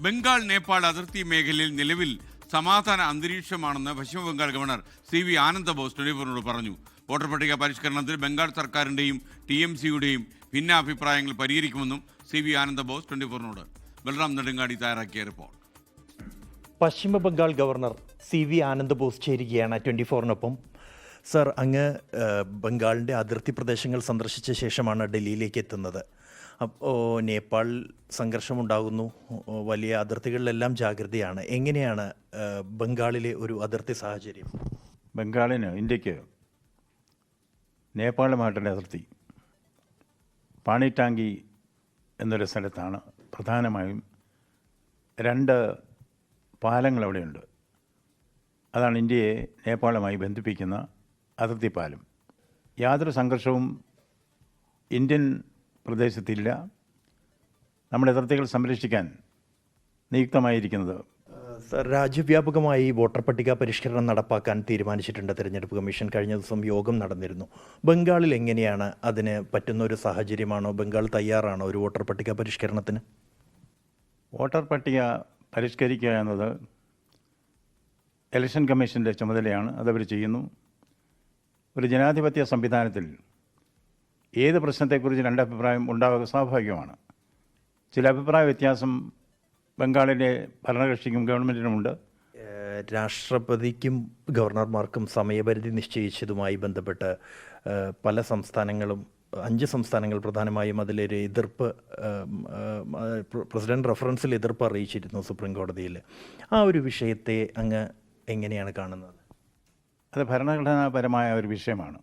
ബംഗാൾ നേപ്പാൾ അതിർത്തി മേഖലയിൽ നിലവിൽ സമാധാന അന്തരീക്ഷമാണെന്ന് പശ്ചിമ ബംഗാൾ ഗവർണർ CV ആനന്ദബോസ് 24 പറഞ്ഞു. വോട്ടർ പട്ടിക പരിഷ്കരണത്തിൽ ബംഗാൾ സർക്കാരിൻ്റെയും TMCയുടെയും ഭിന്നാഭിപ്രായങ്ങൾ പരിഹരിക്കുമെന്നും CV ആനന്ദബോസ് 24 ബൽറാം നെടുങ്ങാടി തയ്യാറാക്കിയ റിപ്പോർട്ട്. പശ്ചിമ ബംഗാൾ ഗവർണർ CV ആനന്ദബോസ് ചേരുകയാണ് 24-നൊപ്പം. സർ, അങ്ങ് ബംഗാളിൻ്റെ അതിർത്തി പ്രദേശങ്ങൾ സന്ദർശിച്ച ശേഷമാണ് ഡൽഹിയിലേക്ക് എത്തുന്നത്. അപ്പോൾ നേപ്പാൾ സംഘർഷമുണ്ടാകുന്നു, വലിയ അതിർത്തികളിലെല്ലാം ജാഗ്രതയാണ്. എങ്ങനെയാണ് ബംഗാളിലെ ഒരു അതിർത്തി സാഹചര്യം? ബംഗാളിന് ഇന്ത്യക്ക് നേപ്പാളുമായിട്ടുള്ള അതിർത്തി പാണിട്ടാങ്കി എന്നൊരു സ്ഥലത്താണ്. പ്രധാനമായും 2 പാലങ്ങൾ അവിടെയുണ്ട്. അതാണ് ഇന്ത്യയെ നേപ്പാളുമായി ബന്ധിപ്പിക്കുന്ന അതിർത്തി പാലം. യാതൊരു സംഘർഷവും ഇന്ത്യൻ പ്രദേശത്തില്ല. നമ്മുടെ അതിർത്തികൾ സംരക്ഷിക്കാൻ നിയുക്തമായിരിക്കുന്നത്. സർ, രാജ്യവ്യാപകമായി വോട്ടർ പട്ടിക പരിഷ്കരണം നടപ്പാക്കാൻ തീരുമാനിച്ചിട്ടുണ്ട്. തെരഞ്ഞെടുപ്പ് കമ്മീഷൻ കഴിഞ്ഞ ദിവസം യോഗം നടന്നിരുന്നു. ബംഗാളിൽ എങ്ങനെയാണ്? അതിന് പറ്റുന്ന ഒരു സാഹചര്യമാണോ? ബംഗാൾ തയ്യാറാണോ ഒരു വോട്ടർ പട്ടിക പരിഷ്കരണത്തിന്? വോട്ടർ പട്ടിക പരിഷ്കരിക്കുക എന്നത് ഇലക്ഷൻ കമ്മീഷൻ്റെ ചുമതലയാണ്. അതവർ ചെയ്യുന്നു. ഒരു ജനാധിപത്യ സംവിധാനത്തിൽ ഏത് പ്രശ്നത്തെക്കുറിച്ച് 2 അഭിപ്രായം ഉണ്ടാവുക സ്വാഭാവികമാണ്. ചില അഭിപ്രായ വ്യത്യാസം ബംഗാളിലെ ഭരണകക്ഷിക്കും ഗവൺമെൻറ്റിനുമുണ്ട്. രാഷ്ട്രപതിക്കും ഗവർണർമാർക്കും സമയപരിധി നിശ്ചയിച്ചതുമായി ബന്ധപ്പെട്ട് പല സംസ്ഥാനങ്ങളും 5 സംസ്ഥാനങ്ങൾ പ്രധാനമായും അതിലൊരു എതിർപ്പ്, പ്രസിഡന്റ് റഫറൻസിൽ എതിർപ്പ് അറിയിച്ചിരുന്നു സുപ്രീം കോടതിയിൽ. ആ ഒരു വിഷയത്തെ അങ്ങ് എങ്ങനെയാണ് കാണുന്നത്? അത് ഭരണഘടനാപരമായ ഒരു വിഷയമാണ്.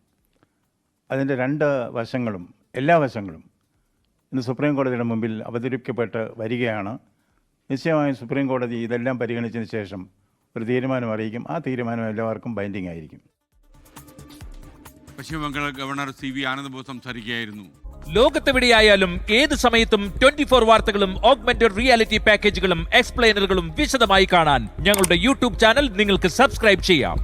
അതിൻ്റെ 2 വശങ്ങളും, എല്ലാ വശങ്ങളും ഇന്ന് സുപ്രീം കോടതിയുടെ മുമ്പിൽ അവതരിപ്പിക്കപ്പെട്ട് വരികയാണ്. നിശ്ചയമായും സുപ്രീം കോടതി ഇതെല്ലാം പരിഗണിച്ചതിന് ശേഷം ഒരു തീരുമാനം അറിയിക്കും. ആ തീരുമാനം എല്ലാവർക്കും ബൈൻഡിങ് ആയിരിക്കും. പശ്ചിമ ബംഗാൾ ഗവർണർ CV ആനന്ദബോസ് സംസാരിക്കുകയായിരുന്നു. ലോകത്തെവിടെയായാലും ഏത് സമയത്തും 24 വാർത്തകളും ഓഗ്മെന്റഡ് റിയാലിറ്റി പാക്കേജുകളും എക്സ്പ്ലെയിനറുകളും വിശദമായി കാണാൻ ഞങ്ങളുടെ YouTube ചാനൽ നിങ്ങൾക്ക് സബ്സ്ക്രൈബ് ചെയ്യാം.